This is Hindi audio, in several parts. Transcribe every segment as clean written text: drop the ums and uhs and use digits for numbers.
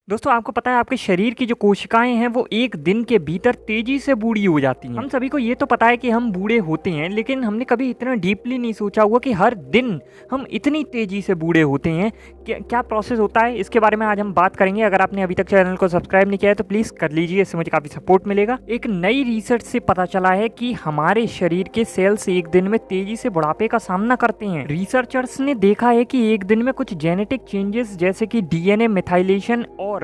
दोस्तों आपको पता है आपके शरीर की जो कोशिकाएं हैं वो एक दिन के भीतर तेजी से बूढ़ी हो जाती हैं। हम सभी को ये तो पता है कि हम बूढ़े होते हैं, लेकिन हमने कभी इतना डीपली नहीं सोचा हुआ कि हर दिन हम इतनी तेजी से बूढ़े होते हैं। क्या प्रोसेस होता है, इसके बारे में आज हम बात करेंगे। अगर आपने अभी तक चैनल को सब्सक्राइब नहीं किया है तो प्लीज़ कर लीजिए, इससे मुझे काफ़ी सपोर्ट मिलेगा। एक नई रिसर्च से पता चला है कि हमारे शरीर के सेल्स एक दिन में तेजी से बुढ़ापे का सामना करते हैं। रिसर्चर्स ने देखा है कि एक दिन में कुछ जेनेटिक चेंजेस जैसे कि डीएनए मिथाइलेशन और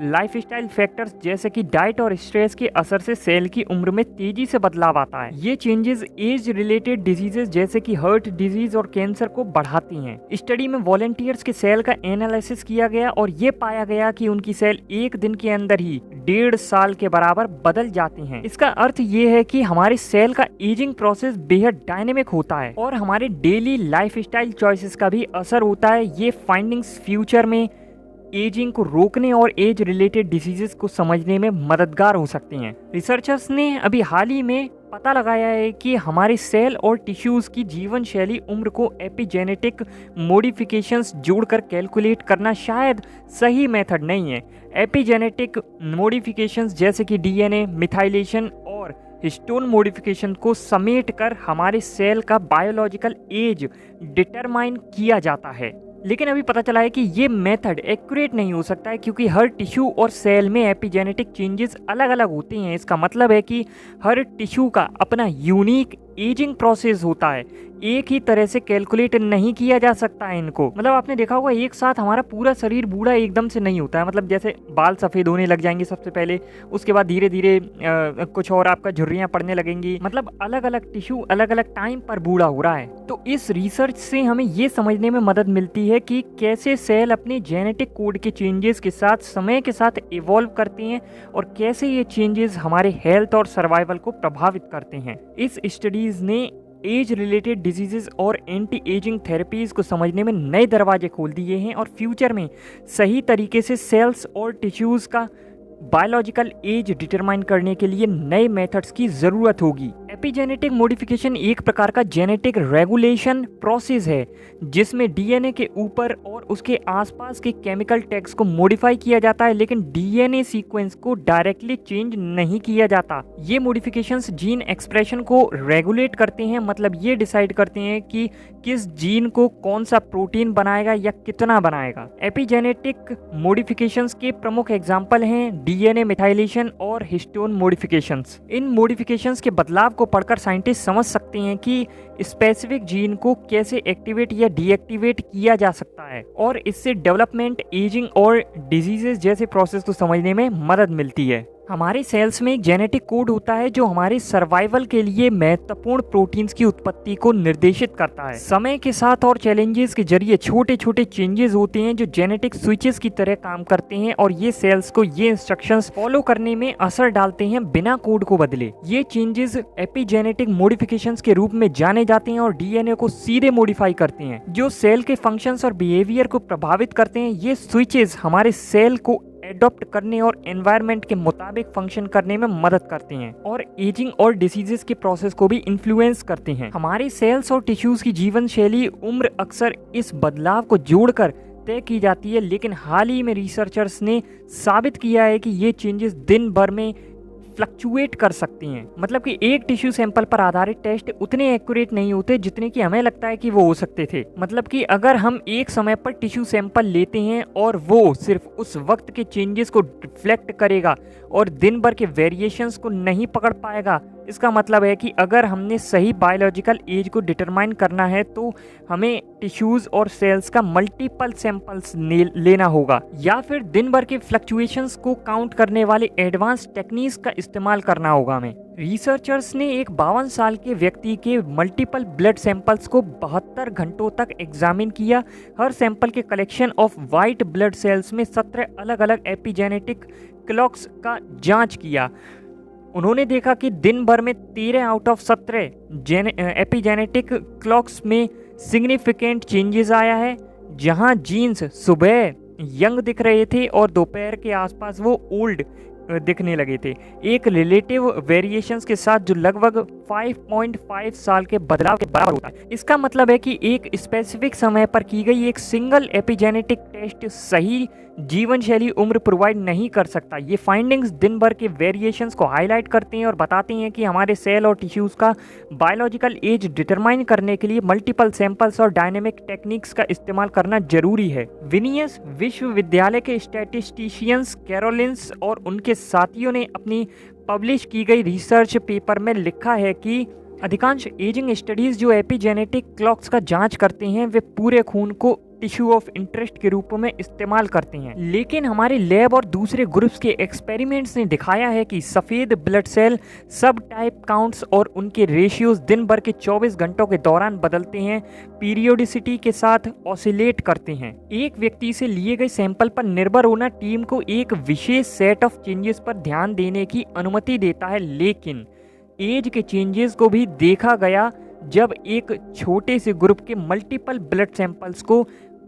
लाइफस्टाइल फैक्टर्स जैसे कि डाइट और स्ट्रेस के असर से सेल की उम्र में तेजी से बदलाव आता है। ये चेंजेस एज रिलेटेड डिजीजेस जैसे कि हार्ट डिजीज और कैंसर को बढ़ाती हैं। स्टडी में वॉलंटियर्स के सेल का एनालिसिस किया गया और ये पाया गया कि उनकी सेल एक दिन के अंदर ही 1.5 साल के बराबर बदल जाती हैं। इसका अर्थ ये है कि हमारे सेल का एजिंग प्रोसेस बेहद डायनेमिक होता है और हमारे डेली लाइफस्टाइल चॉइसेस का भी असर होता है। ये फाइंडिंग्स फ्यूचर में एजिंग को रोकने और एज रिलेटेड डिसीजेस को समझने में मददगार हो सकती हैं। रिसर्चर्स ने अभी हाल ही में पता लगाया है कि हमारे सेल और टिश्यूज की जीवन शैली उम्र को एपिजेनेटिक मॉडिफिकेशंस जोड़कर कैलकुलेट करना शायद सही मेथड नहीं है। एपिजेनेटिक मॉडिफिकेशंस जैसे कि डीएनए मिथाइलेशन और हिस्टोन मॉडिफिकेशन को समेट कर हमारे सेल का बायोलॉजिकल एज डिटरमाइन किया जाता है। लेकिन अभी पता चला है कि ये मेथड एक्यूरेट नहीं हो सकता है, क्योंकि हर टिश्यू और सेल में एपिजेनेटिक चेंजेस अलग अलग होते हैं। इसका मतलब है कि हर टिश्यू का अपना यूनिक एजिंग प्रोसेस होता है, एक ही तरह से कैलकुलेट नहीं किया जा सकता है इनको। मतलब आपने देखा होगा एक साथ हमारा पूरा शरीर बूढ़ा एकदम से नहीं होता है। मतलब जैसे बाल सफ़ेद होने लग जाएंगे सबसे पहले, उसके बाद धीरे धीरे कुछ और आपका झुर्रियाँ पड़ने लगेंगी। मतलब अलग अलग टिश्यू अलग अलग टाइम पर बूढ़ा हो रहा है। तो इस रिसर्च से हमें ये समझने में मदद मिलती है कि कैसे सेल अपने जेनेटिक कोड के चेंजेस के साथ समय के साथ इवॉल्व करते हैं और कैसे ये चेंजेस हमारे हेल्थ और सर्वाइवल को प्रभावित करते हैं। इस स्टडीज ने एज रिलेटेड डिजीजेस और एंटी एजिंग थेरेपीज को समझने में नए दरवाजे खोल दिए हैं और फ्यूचर में सही तरीके से सेल्स और टिश्यूज का बायोलॉजिकल एज डिटरमाइन करने के लिए नए मेथड्स की ज़रूरत होगी। एपिजेनेटिक मॉडिफिकेशन एक प्रकार का जेनेटिक रेगुलेशन प्रोसेस है जिसमें डीएनए के ऊपर और उसके आसपास के केमिकल टैग्स को मॉडिफाई किया जाता है, लेकिन डीएनए सीक्वेंस को डायरेक्टली चेंज नहीं किया जाता। ये मॉडिफिकेशंस जीन एक्सप्रेशन को रेगुलेट करते हैं, मतलब ये डिसाइड करते हैं कि किस जीन को कौन सा प्रोटीन बनाएगा या कितना बनाएगा। एपिजेनेटिक मॉडिफिकेशंस के प्रमुख एग्जाम्पल हैं डीएनए मिथाइलेशन और हिस्टोन मॉडिफिकेशंस। इन मॉडिफिकेशंस के बदलाव को पढ़कर साइंटिस्ट समझ सकते हैं कि स्पेसिफिक जीन को कैसे एक्टिवेट या डीएक्टिवेट किया जा सकता है और इससे डेवलपमेंट, एजिंग और डिजीजेस जैसे प्रोसेस को समझने में मदद मिलती है। हमारे सेल्स में एक जेनेटिक कोड होता है जो हमारे सर्वाइवल के लिए महत्वपूर्ण प्रोटीन्स की उत्पत्ति को निर्देशित करता है। समय के साथ और चैलेंजेस के जरिए छोटे छोटे चेंजेस होते हैं जो जेनेटिक स्विचेस की तरह काम करते हैं और ये सेल्स को ये इंस्ट्रक्शंस फॉलो करने में असर डालते हैं बिना कोड को बदले। ये चेंजेस एपिजेनेटिक मॉडिफिकेशंस के रूप में जाने जाते हैं और डीएनए को सीधे मॉडिफाई करते हैं जो सेल के फंक्शंस और बिहेवियर को प्रभावित करते हैं। ये स्विचेस हमारे सेल को एडॉप्ट करने और एनवायरनमेंट के मुताबिक फंक्शन करने में मदद करते हैं और एजिंग और डिसीजेस के प्रोसेस को भी इन्फ्लुएंस करते हैं। हमारे सेल्स और टिश्यूज की जीवन शैली उम्र अक्सर इस बदलाव को जोड़कर तय की जाती है, लेकिन हाल ही में रिसर्चर्स ने साबित किया है कि ये चेंजेस दिन भर में फ्लक्चुएट कर सकती हैं। मतलब कि एक टिश्यू सैंपल पर आधारित टेस्ट उतने एक्यूरेट नहीं होते जितने कि हमें लगता है कि वो हो सकते थे। मतलब कि अगर हम एक समय पर टिश्यू सैंपल लेते हैं और वो सिर्फ उस वक्त के चेंजेस को रिफ्लेक्ट करेगा और दिन भर के वेरिएशंस को नहीं पकड़ पाएगा, इसका मतलब है कि अगर हमने सही बायोलॉजिकल एज को डिटरमाइन करना है तो हमें टिश्यूज और सेल्स का मल्टीपल सैंपल्स लेना होगा या फिर दिन भर के फ्लक्चुएशंस को काउंट करने वाले एडवांस टेक्निक्स का इस्तेमाल करना होगा हमें। रिसर्चर्स ने एक 52 साल के व्यक्ति के मल्टीपल ब्लड सैंपल्स को 72 घंटों तक एग्जामिन किया। हर सैंपल के collection of white blood cells में 17 अलग अलग एपिजेनेटिक क्लॉक्स का जांच किया। उन्होंने देखा कि दिन भर में 13 आउट ऑफ 17 एपिजेनेटिक क्लॉक्स में सिग्निफिकेंट चेंजेस आया है, जहां जीन्स सुबह यंग दिख रहे थे और दोपहर के आसपास वो ओल्ड दिखने लगे थे, एक रिलेटिव वेरिएशंस के साथ जो लगभग 5.5 साल के बदलाव के बराबर होता है। इसका मतलब है कि एक स्पेसिफिक समय पर की गई एक सिंगल एपिजेनेटिक टेस्ट सही जीवन शैली उम्र प्रोवाइड नहीं कर सकता। ये फाइंडिंग्स दिन भर के वेरिएशंस को हाईलाइट करते हैं और बताते हैं कि हमारे सेल और टिश्यूज़ का बायोलॉजिकल एज डिटरमाइन करने के लिए मल्टीपल सैंपल्स और डायनेमिक टेक्निक्स का इस्तेमाल करना जरूरी है। विनियस विश्वविद्यालय के स्टैटिस्टिशियंस कैरोलिन्स और उनके साथियों ने अपनी पब्लिश की गई रिसर्च पेपर में लिखा है कि अधिकांश एजिंग स्टडीज जो एपिजेनेटिक क्लॉक्स का जांच करते हैं वे पूरे खून को टिश्यू ऑफ इंटरेस्ट के रूप में इस्तेमाल करते हैं, लेकिन हमारे लैब और दूसरे ग्रुप्स के एक्सपेरिमेंट्स ने दिखाया है कि सफ़ेद ब्लड सेल सब टाइप काउंट्स और उनके रेशियोज दिन भर के 24 घंटों के दौरान बदलते हैं, पीरियोडिसिटी के साथ ऑसिलेट करते हैं। एक व्यक्ति से लिए गए सैंपल पर निर्भर होना टीम को एक विशेष सेट ऑफ चेंजेस पर ध्यान देने की अनुमति देता है, लेकिन एज के चेंजेस को भी देखा गया जब एक छोटे से ग्रुप के मल्टीपल ब्लड सैंपल्स को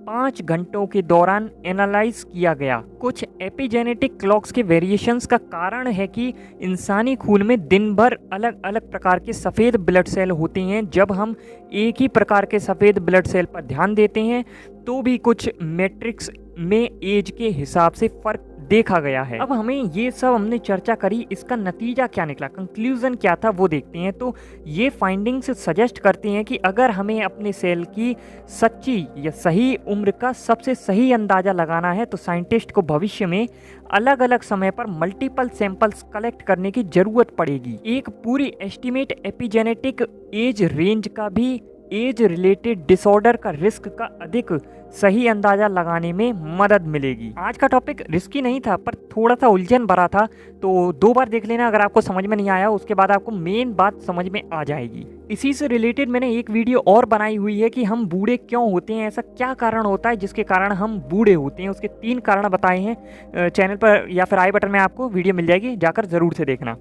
5 घंटों के दौरान एनालाइज किया गया। कुछ एपिजेनेटिक क्लॉक्स के वेरिएशंस का कारण है कि इंसानी खून में दिन भर अलग अलग प्रकार के सफ़ेद ब्लड सेल होते हैं। जब हम एक ही प्रकार के सफ़ेद ब्लड सेल पर ध्यान देते हैं तो भी कुछ मैट्रिक्स में एज के हिसाब से फ़र्क देखा गया है। अब हमें ये सब हमने चर्चा करी, इसका नतीजा क्या निकला, कंक्लूजन क्या था वो देखते हैं। तो ये फाइंडिंग्स सजेस्ट करते हैं कि अगर हमें अपने सेल की सच्ची या सही उम्र का सबसे सही अंदाज़ा लगाना है तो साइंटिस्ट को भविष्य में अलग अलग समय पर मल्टीपल सैंपल्स कलेक्ट करने की ज़रूरत पड़ेगी। एक पूरी एस्टिमेट एपिजेनेटिक एज रेंज का भी एज रिलेटेड डिसऑर्डर का रिस्क का अधिक सही अंदाज़ा लगाने में मदद मिलेगी। आज का टॉपिक रिस्की नहीं था पर थोड़ा सा उलझन भरा था, तो 2 बार देख लेना। अगर आपको समझ में नहीं आया उसके बाद आपको मेन बात समझ में आ जाएगी। इसी से रिलेटेड मैंने एक वीडियो और बनाई हुई है कि हम बूढ़े क्यों होते हैं, ऐसा क्या कारण होता है जिसके कारण हम बूढ़े होते हैं। उसके 3 कारण बताए हैं चैनल पर, या फिर आई बटन में आपको वीडियो मिल जाएगी, जाकर ज़रूर से देखना।